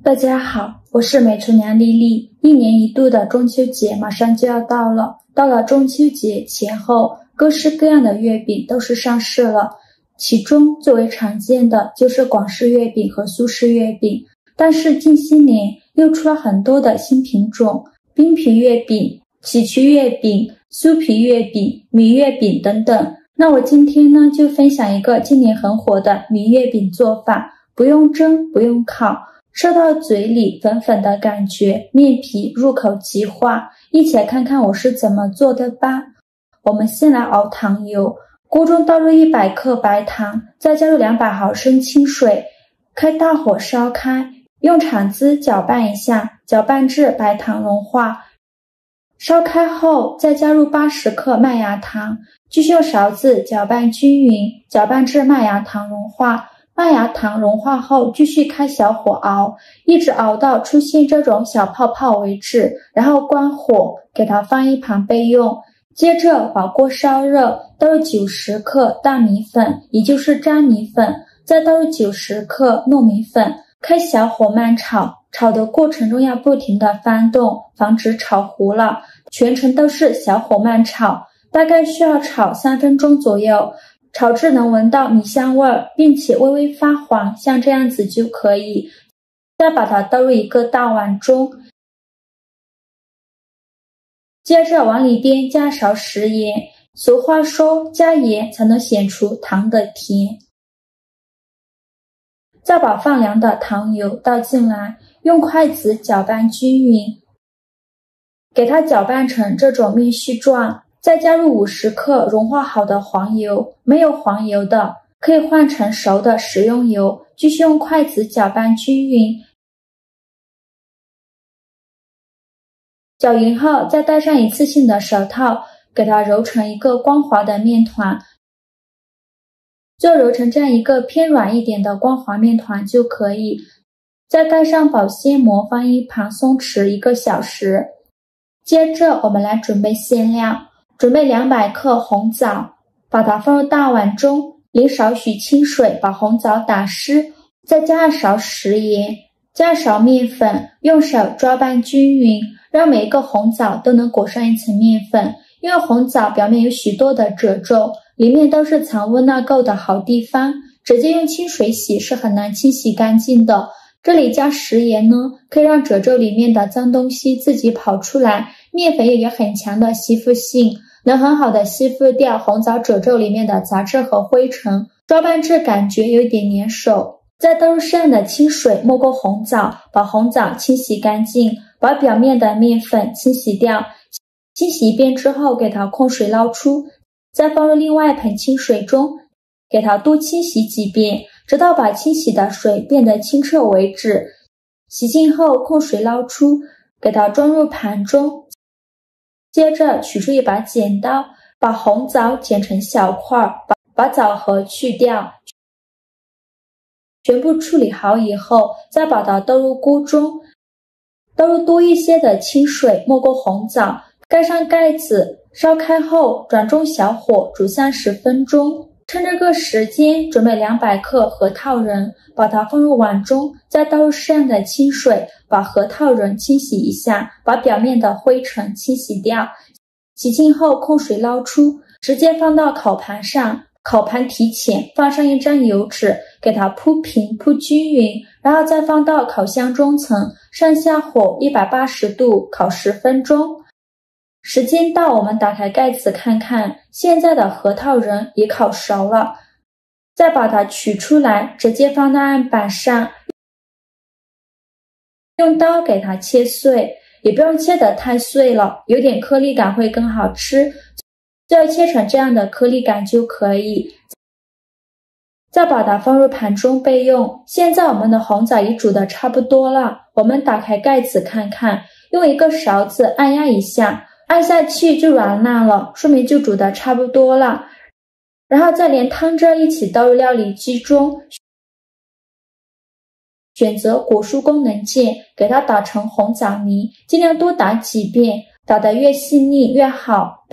大家好，我是美厨娘丽丽。一年一度的中秋节马上就要到了，到了中秋节前后，各式各样的月饼都是上市了。其中最为常见的就是广式月饼和苏式月饼，但是近些年又出了很多的新品种，冰皮月饼、崎岖月饼、酥皮月饼、米月饼等等。那我今天呢就分享一个今年很火的米月饼做法，不用蒸，不用烤，吃到嘴里粉粉的感觉，面皮入口即化。一起来看看我是怎么做的吧。我们先来熬糖油，锅中倒入100克白糖，再加入200毫升清水，开大火烧开，用铲子搅拌一下，搅拌至白糖融化。烧开后再加入80克麦芽糖，继续用勺子搅拌均匀，搅拌至麦芽糖融化。麦芽糖融化后继续开小火熬，一直熬到出现这种小泡泡为止，然后关火，给它放一旁备用。接着把锅烧热，倒入90克大米粉，也就是粘米粉，再倒入90克糯米粉，开小火慢炒，炒的过程中要不停地翻动，防止炒糊了。全程都是小火慢炒，大概需要炒3分钟左右，炒至能闻到米香味儿，并且微微发黄，像这样子就可以。再把它倒入一个大碗中，接着往里边加勺食盐，俗话说加盐才能显出糖的甜。再把放凉的糖油倒进来，用筷子搅拌均匀，给它搅拌成这种面絮状，再加入50克融化好的黄油，没有黄油的可以换成熟的食用油，继续用筷子搅拌均匀。搅匀后再戴上一次性的手套，给它揉成一个光滑的面团，就揉成这样一个偏软一点的光滑面团就可以。再盖上保鲜膜，放一旁松弛1个小时。接着我们来准备馅料，准备200克红枣，把它放入大碗中，淋少许清水把红枣打湿，再加2勺食盐，加1勺面粉，用手抓拌均匀，让每一个红枣都能裹上一层面粉。因为红枣表面有许多的褶皱，里面都是藏温纳垢的好地方，直接用清水洗是很难清洗干净的。这里加食盐呢，可以让褶皱里面的脏东西自己跑出来，面粉也有很强的吸附性，能很好的吸附掉红枣褶皱里面的杂质和灰尘，抓拌至感觉有点粘手。再倒入适量的清水没过红枣，把红枣清洗干净，把表面的面粉清洗掉。清洗一遍之后，给它控水捞出，再放入另外一盆清水中，给它多清洗几遍，直到把清洗的水变得清澈为止。洗净后控水捞出，给它装入盘中。接着取出一把剪刀，把红枣剪成小块，把枣核去掉。全部处理好以后，再把它倒入锅中，倒入多一些的清水没过红枣，盖上盖子，烧开后转中小火煮30分钟。趁这个时间准备200克核桃仁，把它放入碗中，再倒入适量的清水，把核桃仁清洗一下，把表面的灰尘清洗掉。洗净后控水捞出，直接放到烤盘上，烤盘提前放上一张油纸，给它铺平铺均匀，然后再放到烤箱中层，上下火180度烤10分钟。时间到，我们打开盖子看看，现在的核桃仁也烤熟了。再把它取出来，直接放到案板上，用刀给它切碎，也不用切得太碎了，有点颗粒感会更好吃，就要切成这样的颗粒感就可以。再把它放入盘中备用。现在我们的红枣已煮得差不多了，我们打开盖子看看，用一个勺子按压一下，按下去就软烂了，说明就煮得差不多了。然后再连汤汁一起倒入料理机中，选择果蔬功能键，给它打成红枣泥，尽量多打几遍，打得越细腻越好。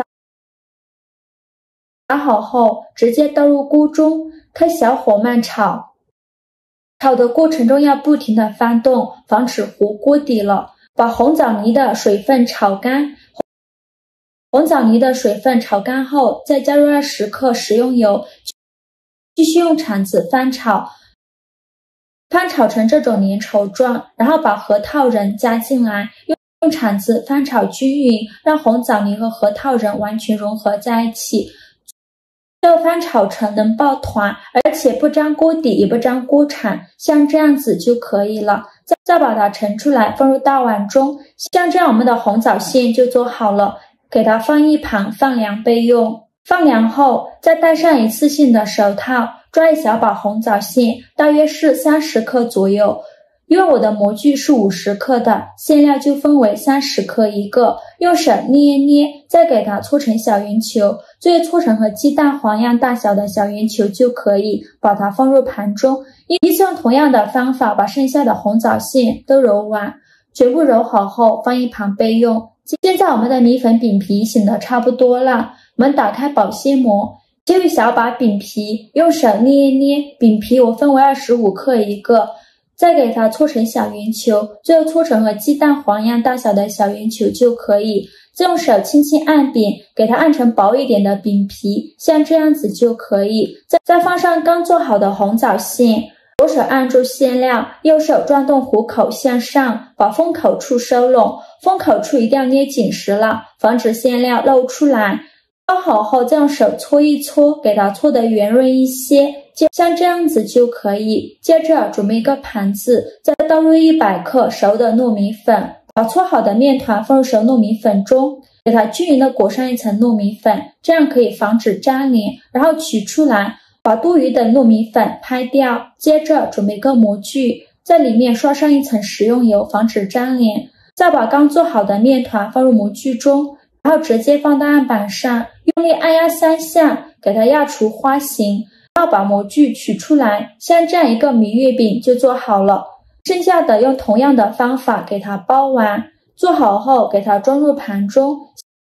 打好后直接倒入锅中，开小火慢炒。炒的过程中要不停地翻动，防止糊锅底了。把红枣泥的水分炒干，红枣泥的水分炒干后，再加入20克食用油，继续用铲子翻炒，翻炒成这种粘稠状，然后把核桃仁加进来，用铲子翻炒均匀，让红枣泥和核桃仁完全融合在一起，最后翻炒成能爆团，而且不粘锅底也不粘锅铲，像这样子就可以了。再把它盛出来，放入大碗中，像这样我们的红枣馅就做好了，给它放一旁放凉备用。放凉后，再戴上一次性的手套，抓一小把红枣馅，大约是30克左右。因为我的模具是50克的，馅料就分为30克一个，用手捏一捏，再给它搓成小圆球，最后搓成和鸡蛋黄一样大小的小圆球就可以，把它放入盘中，依次用同样的方法把剩下的红枣馅都揉完，全部揉好后放一旁备用。现在我们的米粉饼皮醒得差不多了，我们打开保鲜膜，切一小把饼皮，用手捏一捏，饼皮我分为25克一个，再给它搓成小圆球，最后搓成和鸡蛋黄一样大小的小圆球就可以。再用手轻轻按扁，给它按成薄一点的饼皮，像这样子就可以。再放上刚做好的红枣馅，左手按住馅料，右手转动虎口向上，把封口处收拢，封口处一定要捏紧实了，防止馅料漏出来。包好后再用手搓一搓，给它搓得圆润一些，像这样子就可以。接着准备一个盘子，再倒入100克熟的糯米粉，把搓好的面团放入熟糯米粉中，给它均匀的裹上一层糯米粉，这样可以防止粘连。然后取出来，把多余的糯米粉拍掉。接着准备一个模具，在里面刷上一层食用油，防止粘连。再把刚做好的面团放入模具中，然后直接放到案板上，用力按压3下，给它压出花形，然后把模具取出来，像这样一个米月饼就做好了。剩下的用同样的方法给它包完，做好后给它装入盘中，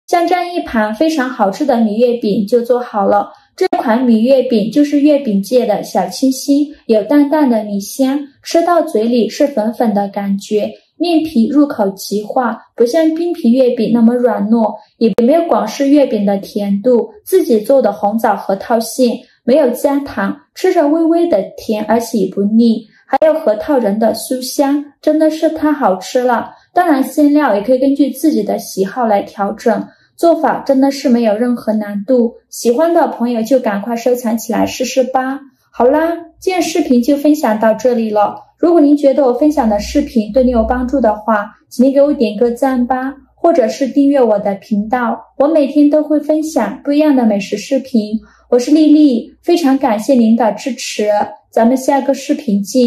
像这样一盘非常好吃的米月饼就做好了。这款米月饼就是月饼界的小清新，有淡淡的米香，吃到嘴里是粉粉的感觉，面皮入口即化，不像冰皮月饼那么软糯，也没有广式月饼的甜度。自己做的红枣核桃馅没有加糖，吃着微微的甜，而且也不腻，还有核桃仁的酥香，真的是太好吃了。当然馅料也可以根据自己的喜好来调整，做法真的是没有任何难度，喜欢的朋友就赶快收藏起来试试吧。好啦，今天视频就分享到这里了。如果您觉得我分享的视频对你有帮助的话，请您给我点个赞吧，或者是订阅我的频道，我每天都会分享不一样的美食视频。我是丽丽，非常感谢您的支持，咱们下个视频见。